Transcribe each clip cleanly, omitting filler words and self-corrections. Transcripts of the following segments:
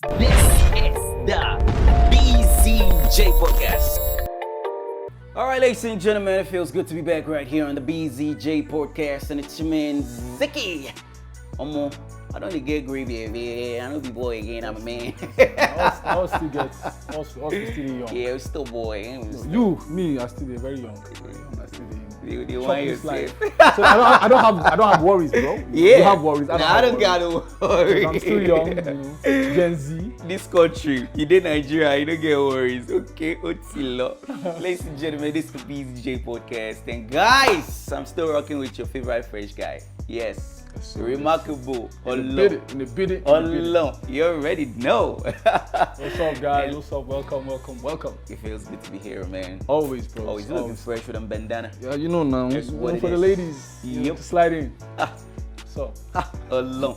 This is the BZJ Podcast. All right, ladies and gentlemen, it feels good to be back right here on the BZJ Podcast, and it's your man Zicky. I don't need get gravy, man. I don't be boy again. I'm a man. I was still young. Yeah, I'm still boy. Me, I still very young. I still The one you say. So I don't have worries, bro. Yeah. You have worries. I don't got no worries. I'm still young, Gen Z. This country, you did Nigeria, you don't get worries. Okay, Otilo. Ladies and gentlemen, this is the BZJ Podcast. And guys, I'm still rocking with your favorite French guy. Yes. Remarkable. In the bidding. You already know. What's up, guys? What's up? Welcome. It feels good to be here, man. Always, bro. Always looking fresh with a bandana. Yeah, you know now. That's what it for the is. ladies, Yep. to slide in. So. Alone.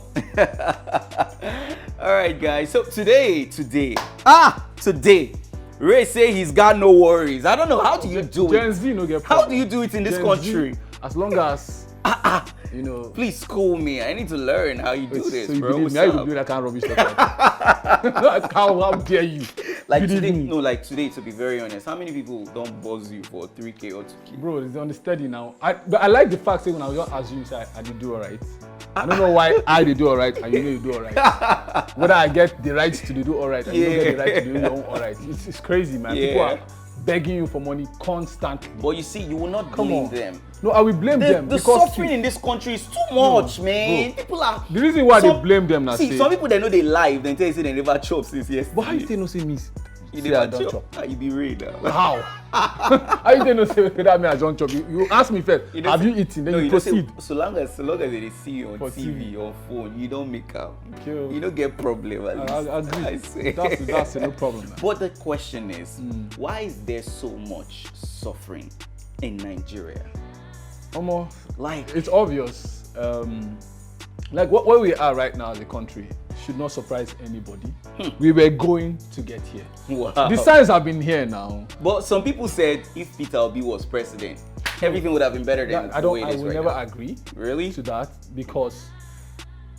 All right, guys. So today, Ray say he's got no worries. I don't know. How do you do Gen it? Z no get How problem. do you do it in this Gen country? Z, as long as Please school me. I need to learn how you do this, so you bro. believe What's me? How you up? can do that kind of rubbish like that? how dare you? Like Believe today, me. today, to be very honest, how many people don't buzz you for 3K or 2K? Bro, it's on the steady now. But I like the fact that when I just assume say I did do alright. I don't know why I did do alright and you do alright. Whether I get the right to do alright and you don't get the right to do your own alright. It's crazy, man. Yeah. People are begging you for money constantly. But you see, you will not Come blame on. them. No, I will blame them The because suffering in this country is too much, man. bro. People are. the reason why they blame them now See, say, some people they know they lie, then tell you say they never chop since yesterday. but how you think no say me? You say I never don't chop? Ah, you be real now. How? How you think no say that me I don't chop? You ask me first. You don't Have say- you eaten? Then No, you don't say- proceed. so long as they see you on For TV or phone, you don't make up. Okay. You don't get problem at least. I agree. I say. That's no problem, man. But the question is, why is there so much suffering in Nigeria? Like, It's obvious. Like where we are right now as a country should not surprise anybody. We were going to get here. wow. The signs have been here now. But some people said if Peter Obi was president, everything would have been better than I the way don't. it I is will right never now. agree Really? to that because,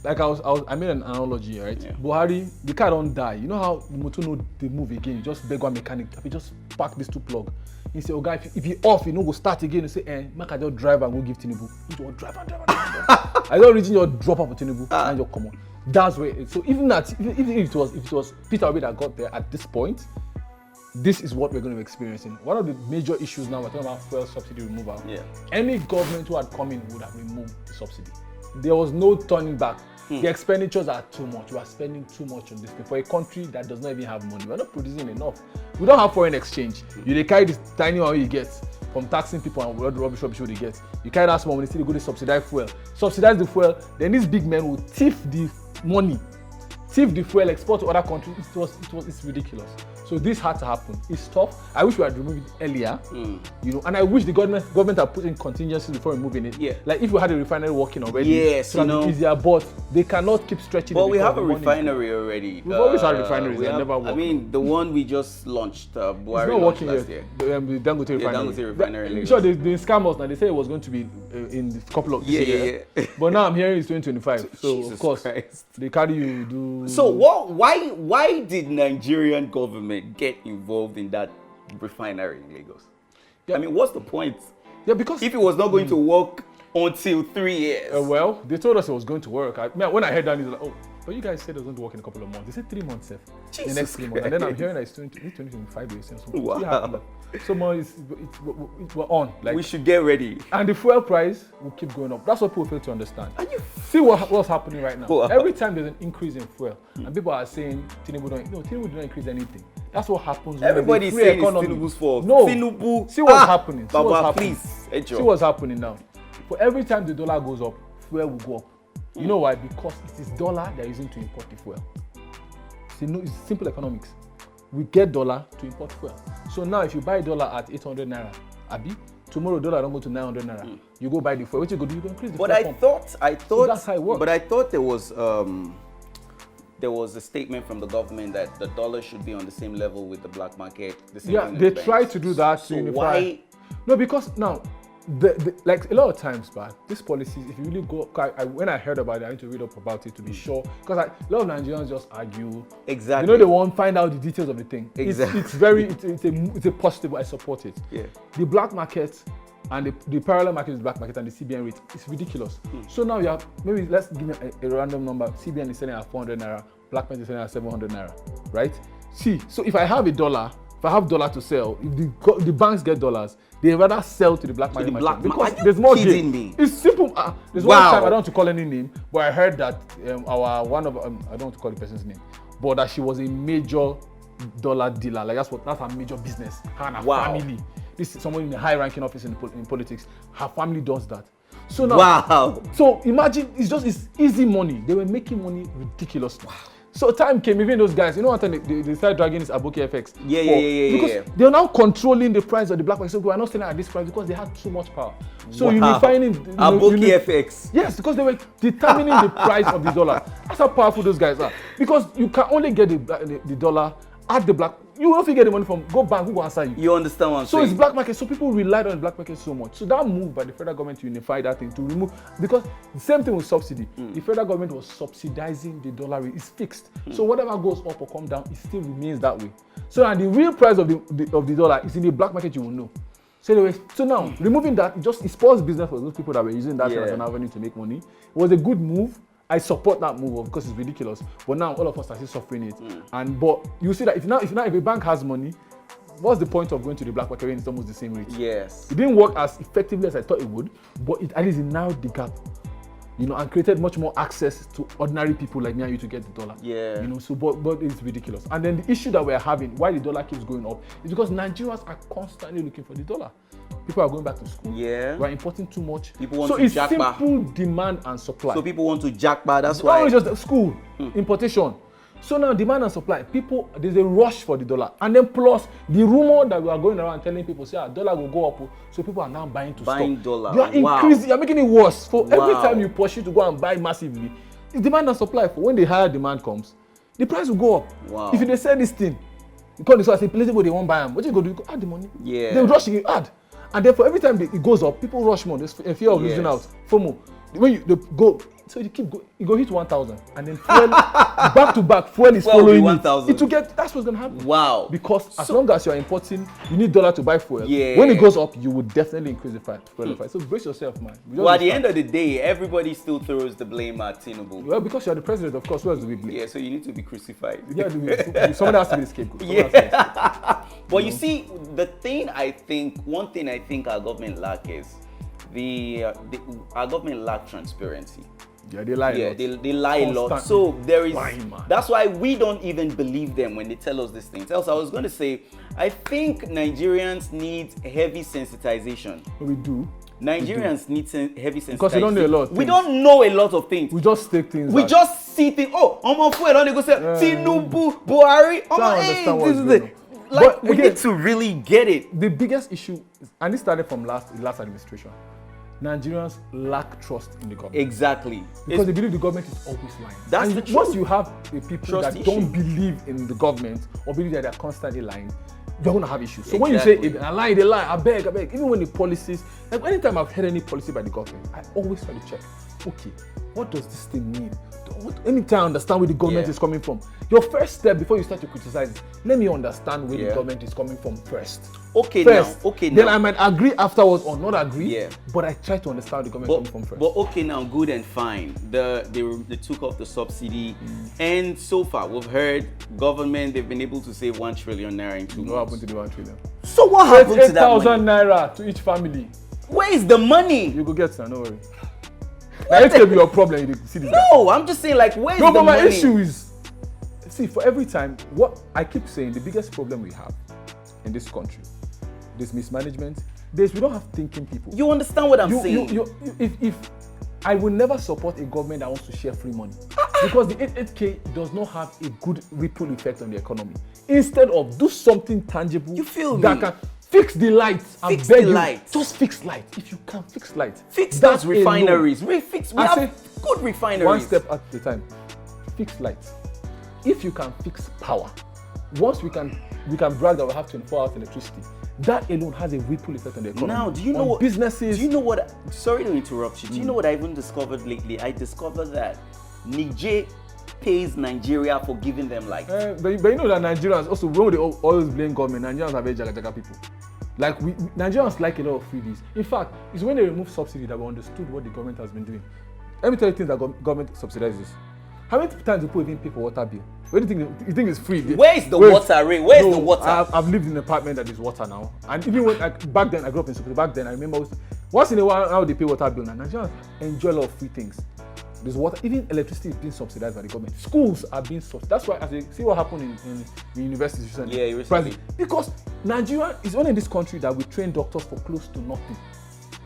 like I made an analogy, right? Yeah. Buhari, the car don't die. You know how the motor no they move again. You just beg one mechanic. He just pack these two plug. He say, "Oh guy, if he off, you know go start again." You say, "Make I just drive and go give Tinubu." You don't drive. I don't reach your drop up for Tinubu and you come on. That's where. So even if it was Peter Obi that got there at this point, this is what we're going to be experiencing. One of the major issues now we're talking about fuel subsidy removal. Yeah. Any government who had come in would have removed the subsidy. There was no turning back. The expenditures are too much. We are spending too much on this thing for a country that does not even have money. We're not producing enough. We don't have foreign exchange. You carry this tiny one you get from taxing people and all the rubbish they get. You carry that small money, still go to subsidize fuel. Subsidize the fuel, then these big men will thief the money, thief the fuel, export to other countries. It's ridiculous. So this had to happen. It's tough. I wish we had removed it earlier, and I wish the government had put in contingencies before removing it. Yeah. Like if we had a refinery working already, Yes, so that'd be easier. But they cannot keep stretching. But it we because have a the money- refinery already. We've always had refineries, we they have- never work. I mean, the one we just launched, Buhari It's not launched working last yet. year. The Dangote refinery. Dangote refinery in I'm Lagos. sure they scam us now. They say it was going to be in a couple of this year. Yeah. But now I'm hearing it's 2025. So Jesus of course Christ. they carry you do. So why did Nigerian government get involved in that refinery in Lagos? Yeah. I mean, what's the point? Yeah, because If it was not going to work until 3 years. well, they told us it was going to work. When I heard that, it's like, oh, but you guys said it was going to work in a couple of months. They said 3 months, Seth. The Jesus next 3 months, and then I'm Christ. hearing that it's 2025 days. So Wow. it happened. So more we're on. Like, We should get ready. and the fuel price will keep going up. That's what people fail to understand. See what's happening right now. Wow. Every time there's an increase in fuel, and people are saying Tinubu did not increase anything. That's what happens. when Everybody's there's a free saying it's economy. Tinubu's fault. No. Tinubu. See what's happening. See Baba, what's happening. please. See what's happening now. For every time the dollar goes up, fuel will go up. You know why? Because it is dollar they're using to import the fuel. See, no, it's simple economics. We get dollar to import fuel. So now if you buy dollar at 800 naira, Abi, tomorrow dollar don't go to 900 naira. You go buy the fuel. What you go do? You go increase the But fuel I pump. thought that's how it works. But I thought there was a statement from the government that the dollar should be on the same level with the black market. The same Yeah, thing they with try banks. to do that. So to unify. why? No, because now like a lot of times, but these policies, if you really go, when I heard about it, I need to read up about it to be sure. Because a lot of Nigerians just argue. Exactly. You know, they won't find out the details of the thing. Exactly. It's a positive. I support it. Yeah. The black market and the parallel market is the black market and the CBN rate is ridiculous. So now you have, maybe let's give me a random number. CBN is selling at 400 naira, black market is selling at 700 naira, right? See, so if I have $1, if I have $1 to sell, if the banks get dollars, they rather sell to the black market because there's more gain. It's simple. There's one time, I don't want to call any name, but I heard that I don't want to call the person's name, but that she was a major dollar dealer. Like that's her major business. Her and her family. This is someone in a high-ranking office in politics. Her family does that. So now, so imagine it's easy money. They were making money ridiculously. Wow. So time came, even those guys, you know what, they started dragging this Aboki FX. Because they're now controlling the price of the black market. So we are not selling at this price because they had too much power. So you need finding Aboki FX. Yes, because they were determining the price of the dollar. That's how powerful those guys are. Because you can only get the dollar at the black. You don't get the money from go bank, who will answer you? You understand what I'm saying? So it's black market. So people relied on the black market so much. So that move by the federal government to unify that thing, to remove, because the same thing with subsidy. The federal government was subsidizing the dollar rate. It's fixed. So whatever goes up or come down, it still remains that way. So now the real price of the dollar is in the black market, you will know. So now removing that, it spoils business for those people that were using that as an avenue to make money. It was a good move. I support that move because it's ridiculous. But now all of us are still suffering it. But you see that if a bank has money, what's the point of going to the black market when it's almost the same rate? Yes. It didn't work as effectively as I thought it would, but at least it narrowed the gap. And created much more access to ordinary people like me and you to get the dollar. Yeah. But it's ridiculous. And then the issue that we're having, why the dollar keeps going up, is because Nigerians are constantly looking for the dollar. People are going back to school. Yeah. We're importing too much. People want to jackpot. So it's simple demand and supply. So people want to jackpot. That's why. It's just school, importation. So now demand and supply. There's a rush for the dollar. And then plus the rumor that we are going around telling people, say, dollar will go up. So people are now buying dollar. You are increasing, you're making it worse. Every time you push you to go and buy massively, it's demand and supply. For when the higher demand comes, the price will go up. Wow. If they sell this thing, because it's a place where they won't buy them, what you go do? You go add the money. Yeah. They'll rush you, add. And therefore, every time it goes up, people rush more. There's a fear of losing out. FOMO. When they go, so you keep going, you go hit 1,000, and then fuel back to back, fuel is following 1,000. That's what's gonna happen. Wow. Because as long as you're importing, you need dollar to buy fuel. Yeah. When it goes up, you would definitely increase the fuel price. So brace yourself, man. Well, at the end of the day, everybody still throws the blame at Tinubu. Well, because you're the president, of course. Who else do we blame? Yeah, so you need to be crucified. Yeah, someone has to be the scapegoat. But you see, one thing I think our government lack is our government lack transparency. Yeah, they lie a lot. They lie a lot. So that's why we don't even believe them when they tell us these things. Else, I was going to say, I think Nigerians need heavy sensitization. We do. Nigerians need heavy sensitization. Because we don't know a lot of things. We don't know a lot of things. We just take things. We just see things. Oh, I'm on fuel. They go say, Tinubu, Buhari. Like, we need to really get it. The biggest issue, and this started from the last administration, Nigerians lack trust in the government. Exactly. Because they believe the government is always lying. That's the truth. Once you have people that don't believe in the government or believe that they're constantly lying, you're going to have issues. So when you say, I lie, they lie, I beg. Even when the policies, like anytime I've heard any policy by the government, I always try to check, okay, what does this thing mean? Anytime I understand where the government is coming from. Your first step before you start to criticize it, let me understand where the government is coming from first. Then I might agree afterwards or not agree, but I try to understand where the government coming from first. But okay, now good and fine. They took off the subsidy, and so far we've heard government, they've been able to save 1 trillion naira in 2 months. What happened to the 1 trillion? So what happened to that money? 8,000 naira to each family. Where is the money? You go get it, no worry. Now it can be your problem. You see this guy. I'm just saying, like, where's the money? No, but my issue is, see, for every time, what I keep saying, the biggest problem we have in this country, this mismanagement, we don't have thinking people. You understand what I'm saying? If I will never support a government that wants to share free money, because the 8K does not have a good ripple effect on the economy. Instead of do something tangible, you feel that can fix the lights. Fix the lights. Just fix lights. If you can fix lights, fix those refineries. We have good refineries. One step at a time. Fix lights. If you can fix power, once we can brag that we have 24 hours electricity, that alone has a ripple effect on the economy. Now, do you know what businesses? Do you know what? Sorry to interrupt you. Do you know what I even discovered lately? I discovered that Niger pays Nigeria for giving them light. But you know that Nigerians also, when they always blame government, Nigerians are very jaga people. Like Nigerians like a lot of freebies. In fact, it's when they remove subsidy that we understood what the government has been doing. Let me tell you things that government subsidizes. How many times do people even pay for water bill? What do you think is free? Where is the water, Ray? Where is the water? I've lived in an apartment that is water now. And even when back then, I grew up in Sokoto. Back then, I remember once in a while how they pay water bill. Now Nigerians enjoy a lot of free things. There's water, even electricity is being subsidized by the government. Schools are being subsidized. That's why, as you see what happened in the universities recently. Yeah, recently. Because Nigeria is only in this country that we train doctors for close to nothing.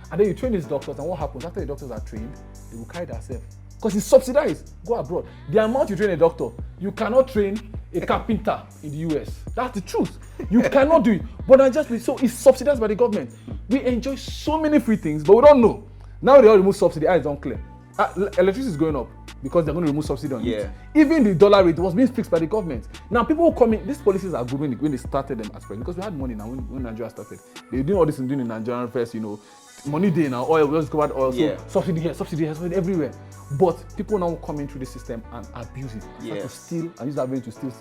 And then you train these doctors, and what happens? After the doctors are trained, they will carry themselves. Because it's subsidized. Go abroad. The amount you train a doctor, you cannot train a carpenter in the US. That's the truth. You cannot do it. But so it's subsidized by the government. We enjoy so many free things, but we don't know. Now they all remove subsidy, eyes don't clear. Electricity is going up because they're going to remove subsidy on it. Even the dollar rate was being fixed by the government. Now people who come in, these policies are good when they started them as well, because we had money now when Nigeria started. They were doing all this and doing in Nigerian first, money day now, oil, we just covered oil, so subsidy here, subsidy everywhere. But people now come in through the system and abuse it. Start to steal and use that money to steal.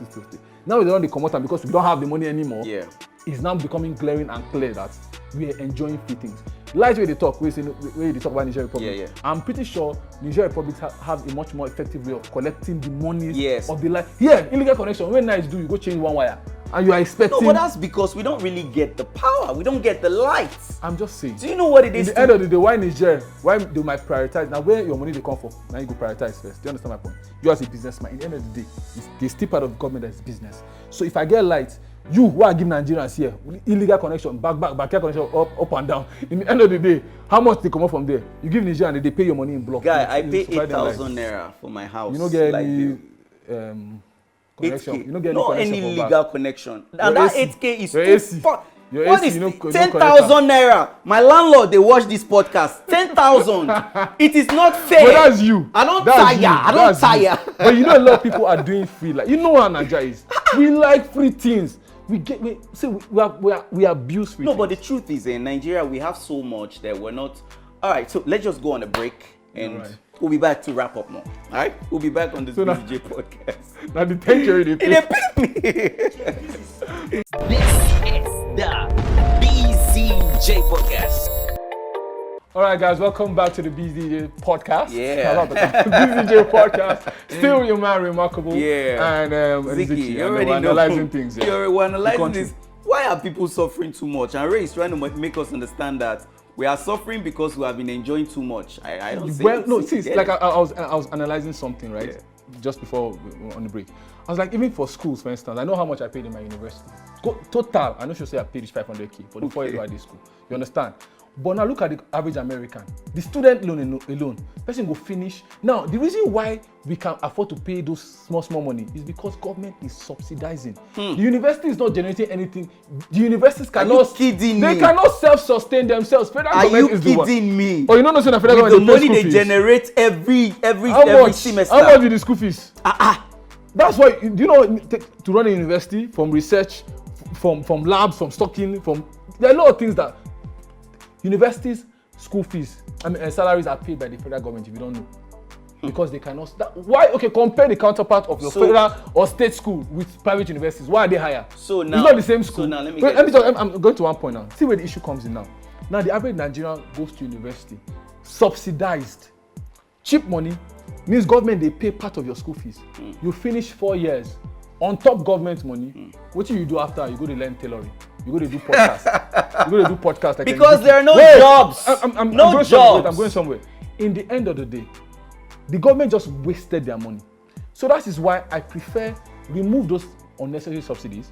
Now they don't come out, and because we don't have the money anymore, it's now becoming glaring and clear that we are enjoying free things. Like where they talk, where they talk about Niger Republic. I'm pretty sure Niger Republic have a much more effective way of collecting the money of the life. Illegal connection. When nice do, you go change one wire. And you are expecting... No, but that's because we don't really get the power. We don't get the lights. I'm just saying. Do you know what it is? In the end of the day, why Niger? Why they might prioritize? Now, where your money they come from, now you go prioritize first. Do you understand my point? You as a businessman, in the end of the day, they still part of the government that is business. So if I get light, you who are giving Nigerians here, illegal connection, back connection, up and down. In the end of the day, how much they come up from there? You give Nigeria and they pay your money in block. Guy, I pay 8,000 naira for my house. You don't get any... connection. You don't get any legal connection. And that 8K is too far. What is 10,000 naira? My landlord, they watch this podcast. 10,000. It is not fair. But that's you. I don't tire. But you know a lot of people are doing free. Like, you know how Nigeria is. We like free things. We abuse free things. But the truth is, in Nigeria, we have so much that we're not. All right, so let's just go on a break and we'll be back to wrap up more. All right, we'll be back on this BZJ podcast. Now the thank you already. This is the BZJ Podcast. All right, guys, welcome back to the BZJ Podcast. BZJ Podcast. Still your man, Remarkable. And Ziki, you already know. Analyzing things. You're analyzing this. Why are people suffering too much? And Ray is trying to make us understand that we are suffering because we have been enjoying too much. I don't see. Well, no, see, like I was analyzing something, right? Just before on the break. I was like, even for schools, for instance, I know how much I paid in my university. Total, I know she'll say I paid 500K for the 4 years I did school. You understand? But now look at the average American. The student loan alone, person go finish. Now, the reason why we can afford to pay those small money is because government is subsidizing. The university is not generating anything. The universities cannot. Are you kidding me? They cannot self-sustain themselves. Federal government is the one. Are you kidding me? Or you don't know, the federal government the money they generate every semester. How much is the school fees? That's why, you know, to run a university, from research, from labs, from stocking, there are a lot of things that universities, school fees, and salaries are paid by the federal government, if you don't know. Because they cannot. Compare the counterpart of your federal or state school with private universities. Why are they higher? So now, it's not the same school. So now, let me talk. I'm going to one point now. See where the issue comes in now. Now, the average Nigerian goes to university, subsidized. Cheap money means government, they pay part of your school fees. You finish 4 years on top government money. What do you do after? You go to learn tailoring. You go to do podcast. Like because there are no jobs. I'm going somewhere. In the end of the day, the government just wasted their money. So that is why I prefer remove those unnecessary subsidies.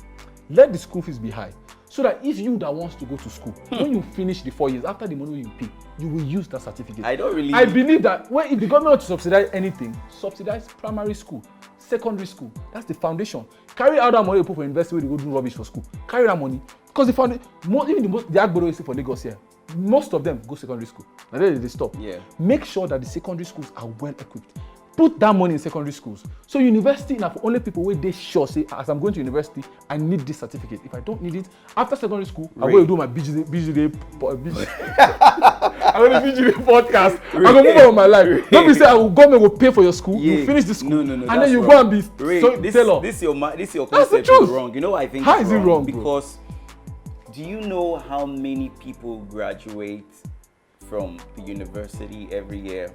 Let the school fees be high. So that if you that wants to go to school, when you finish the 4 years, after the money you pay, you will use that certificate. I believe that if the government wants to subsidize anything, subsidize primary school, secondary school. That's the foundation. Carry out that money you put for university where you go do rubbish for school. Carry that money. Because the Agboro is for Lagos here. Most of them go secondary school. And then they stop. Yeah. Make sure that the secondary schools are well equipped. Put that money in secondary schools. So university now for only people where they sure say, as I'm going to university, I need this certificate. If I don't need it, after secondary school, I'm going to do my BZJ podcast. I'm going to move on with my life. Don't be say, government will pay for your school, you finish the school, no, and then you go and be tailor. This your concept is wrong. You know I think how is it wrong? Because do you know how many people graduate from the university every year?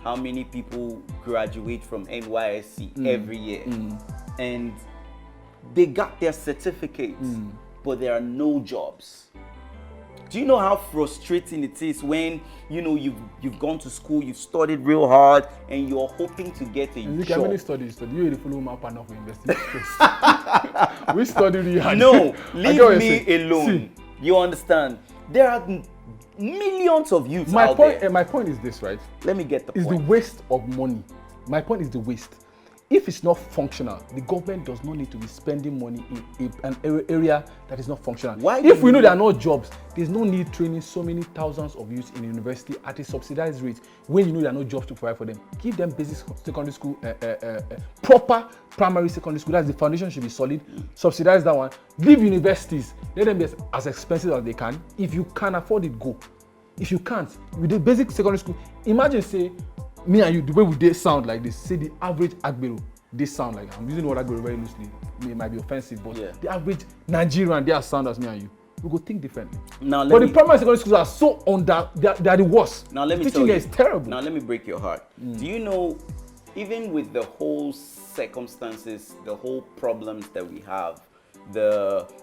How many people graduate from NYSC every year? And they got their certificates, but there are no jobs. Do you know how frustrating it is when you've gone to school, you've studied real hard, and you're hoping to get a job? How many studies? You really follow my partner for investing. We study really hard. No, leave me alone. See, you understand? There are millions of youths out there. My point is this, right? Let me get the point. It's the waste of money. My point is the waste. If it's not functional, the government does not need to be spending money in an area that is not functional. If we know there are no jobs, there's no need training so many thousands of youths in university at a subsidized rate when you know there are no jobs to provide for them. Give them basic secondary school, proper primary secondary school. That's the foundation should be solid. Subsidize that one. Leave universities. Let them be as expensive as they can. If you can afford it, go. If you can't, with the basic secondary school, imagine say, me and you, the way they sound like this, say the average Agbero, they sound like, I'm using the word Agbero very loosely, it might be offensive, but the average Nigerian, they are sound as me and you. We go think differently. But the primary secondary schools are so they are the worst. Now let me teaching tell you, is terrible. Now let me break your heart. Do you know, even with the whole circumstances, the whole problems that we have,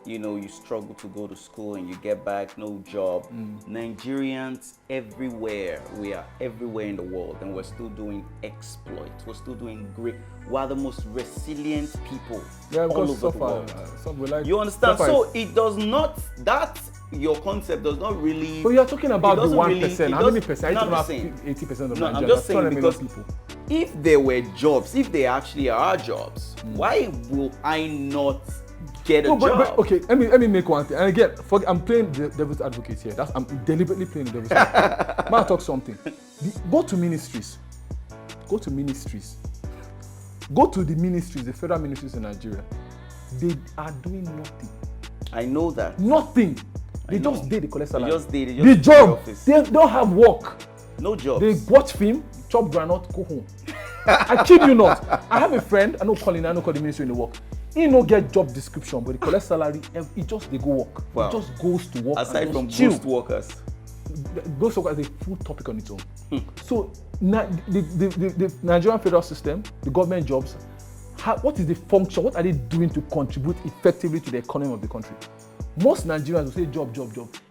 you struggle to go to school and you get back, no job. Nigerians everywhere, we are everywhere in the world, and we're still doing exploits. We're still doing great. We are the most resilient people all over the world. You understand? So it does not, your concept does not really. But you're talking about the 1%. How many percent? Are you talking about 80% of Nigerians? I'm just saying because if there were jobs, if there actually are jobs, why will I not get a job? But, okay, let me make one thing. And again, I'm playing the devil's advocate here. I'm deliberately playing the devil's advocate. Might talk something. Go to ministries. Go to the ministries, the federal ministries in Nigeria. They are doing nothing. I know that. Nothing. They just collect salary. The job. They don't have work. No job. They watch film, chop granite, go home. I kid you not. I have a friend, I know call the ministry in the work. He no get job description, but he collect salary. They go work. Wow. He just goes to work. Aside from ghost workers. Ghost workers is a full topic on its own. So the Nigerian federal system, the government jobs, what is the function? What are they doing to contribute effectively to the economy of the country? Most Nigerians will say job.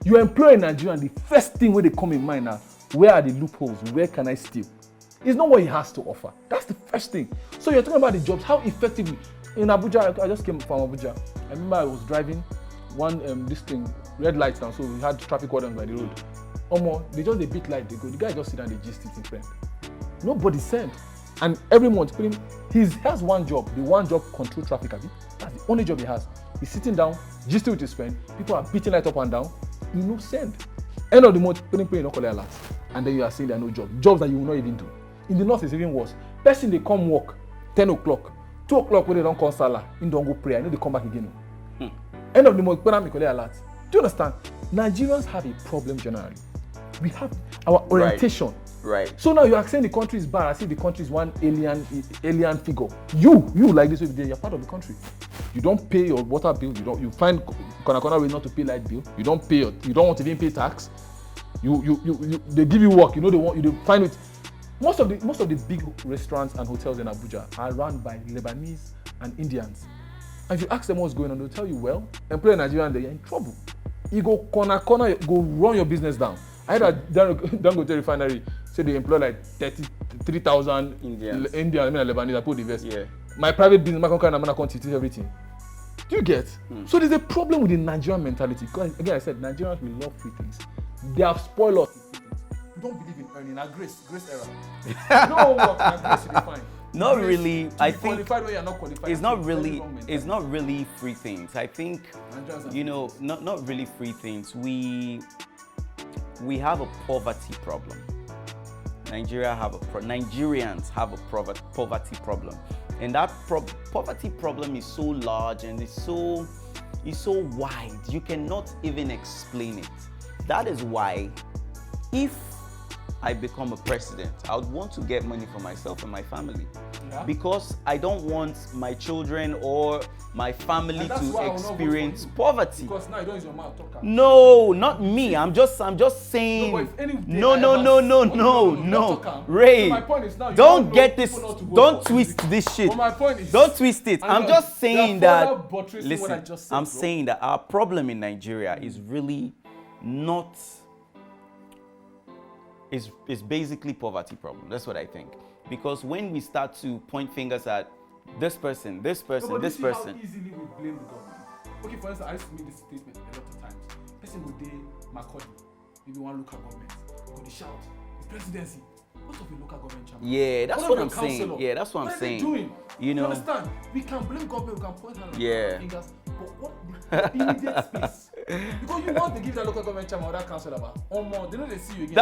You employ a Nigerian, the first thing where they come in mind now, where are the loopholes? Where can I steal? It's not what he has to offer. That's the first thing. So you're talking about the jobs, how effectively. In Abuja, I just came from Abuja. I remember I was driving red lights now, so we had traffic wardens by the road. They just a bit light, they go. The guy just sit down, they gist it in friend. Nobody sent. And every month, he has one job. The one job control traffic. That's the only job he has. He's sitting down, gisting with his friend. People are beating light up and down. He no send. End of the month, no collect alert. And then you are saying there are no jobs. Jobs that you will not even do. In the north, it's even worse. Person they come work 10 o'clock. 2 o'clock when they don't come Salah, in don't go pray. I know they come back again. End of the month, when I'm alert. Do you understand? Nigerians have a problem generally. We have our orientation. Right. So now you're saying the country is bad. I see the country is one alien figure. You like this every day. You're part of the country. You don't pay your water bill. You find corner way not to pay light bill. You don't want to even pay tax. They give you work. They want you to find it. Most of the big restaurants and hotels in Abuja are run by Lebanese and Indians. And if you ask them what's going on, they'll tell you, well, employ a Nigerian, they're in trouble. You go corner, go run your business down. I heard that Dangote refinery said they employ like 33,000 Indians, Lebanese. I put the vest. Yeah. My private business, my can't teach everything. Do you get? So there's a problem with the Nigerian mentality. Because again, I said Nigerians will love free things. They have spoiled us. You don't believe in earning. Grace era. No work, grace will be fine. Not really. I think qualified when you're not qualified. It's not really free things. I think not really free things. We have a poverty problem. Nigerians have a poverty problem, and that poverty problem is so large and it's so wide. You cannot even explain it. That is why, if I become a president, I would want to get money for myself and my family. Yeah. Because I don't want my children or my family to experience poverty. Because now you don't use your mouth to talk. No, not me. I'm just saying. No. Ray, my point is now, don't get this. Don't twist this shit. My point is, don't twist it. I'm just saying that. Listen, I'm saying that our problem in Nigeria is really not. It's basically poverty problem. That's what I think. Because when we start to point fingers at this person, this person. How easily we blame the government. Okay, for instance, I used to make this statement a lot of times. Person would day Makodi, maybe one local government, go they shout, it's presidency. What of the local government chairman? Yeah, that's what I'm saying. Yeah, that's what I'm saying. What are they doing? You know, understand? We can blame government, we can point out fingers, but what the immediate space? Because you want to give that local government chairman or that council about they know they see you again.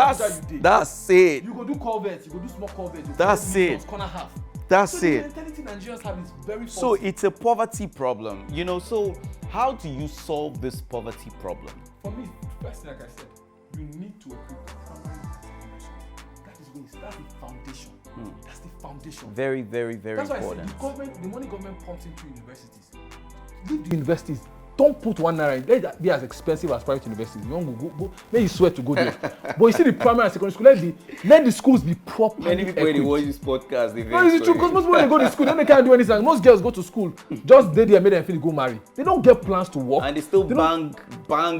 That's it. You go do culverts, you go do small culverts. That's it. Corner half. That's so it. The mentality Nigerians have is very faulty. So it's a poverty problem, you know. So how do you solve this poverty problem? For me, first thing, like I said, you need to equip primary education. That's the foundation. That's the foundation. Very, very, very important. important. That's why I said the money government pumps into universities. Leave the universities. Don't put 1 naira in. Let that be as expensive as private universities. You won't go. Let you swear to go there. But you see the primary and secondary school. Let the schools be properly Many people when they watch this podcast, they no, it's true because most people when they go to school, then they can't do anything. Most girls go to school, just they there, make them feel go marry. They don't get plans to work. And they still bang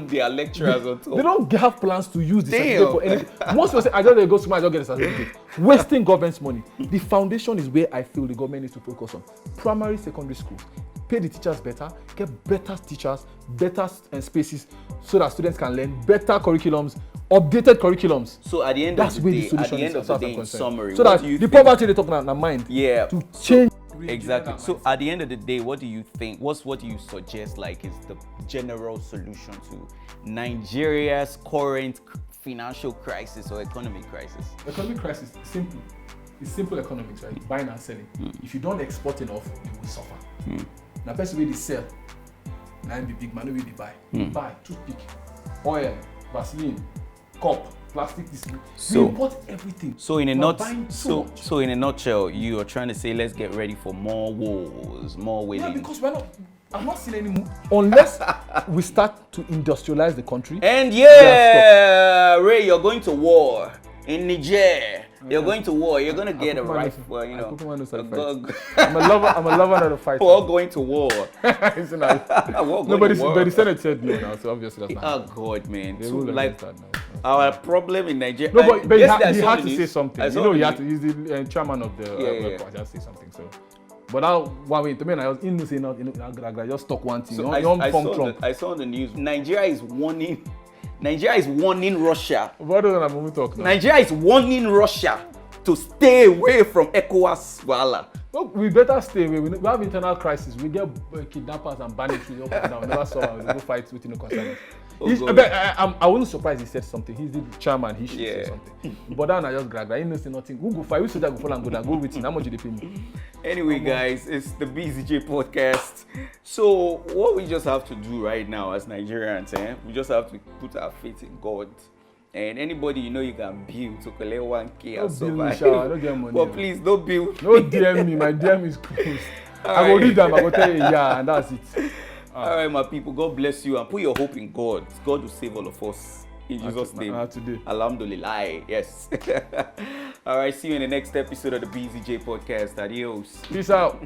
their lecturers on top. They don't have plans to use the certificate for anything. Most people say, I just go to school, I just get a certificate. Wasting government's money. The foundation is where I feel the government needs to focus on. Primary, secondary schools. Pay the teachers better, get better teachers, better spaces so that students can learn better curriculums, updated curriculums. So at the end of the day, in summary, so that the poverty they're talking about in mind, to change. Exactly. So at the end of the day, what do you think? What do you suggest like is the general solution to Nigeria's current financial crisis or economic crisis? Economic crisis, simple. It's simple economics, right? Buying and selling. If you don't export enough, you will suffer. Now, person wey dey sell, na be big man, no wey dey buy. Buy toothpick, oil, Vaseline, cup, plastic. We import everything. So in a nutshell, you are trying to say let's get ready for more wars, more wailing. Yeah, because I'm not seeing any move unless we start to industrialize the country. And Ray, you're going to war in Niger. You're going to war. You're going to get a rifle. You know. I'm a lover of the fight. We're all going to war. But the Senate said no now, so obviously that's not. Oh God, man. So like our problem in Nigeria. No, but he had to say something. You know, he had to. He's the chairman of the he had to say something. So. But now, one way to me, I was in saying I just talk one thing. So I saw on the news. Nigeria is warning Russia. What does that talk now? Nigeria is warning Russia to stay away from ECOWAS. Look, we better stay away. We have internal crisis. We get kidnappers and bandits up and down. We never saw we go fight within the concern. I wasn't surprised he said something. He's the chairman. He should say something. But then I just grabbed. I didn't say nothing. Who go fight? We soldier go fall and go down. Go with him. How much did they pay me? Anyway, guys, it's the BZJ Podcast. So what we just have to do right now as Nigerians, we just have to put our faith in God. And anybody you know you can build to collect 1K and survive. I don't get money. But please don't build. No DM me. My DM is closed. I will read them. I will tell you, and that's it. All right, my people. God bless you and put your hope in God. God will save all of us. In Jesus' name. Today. Alhamdulillah. Yes. All right. See you in the next episode of the BZJ Podcast. Adios. Peace out.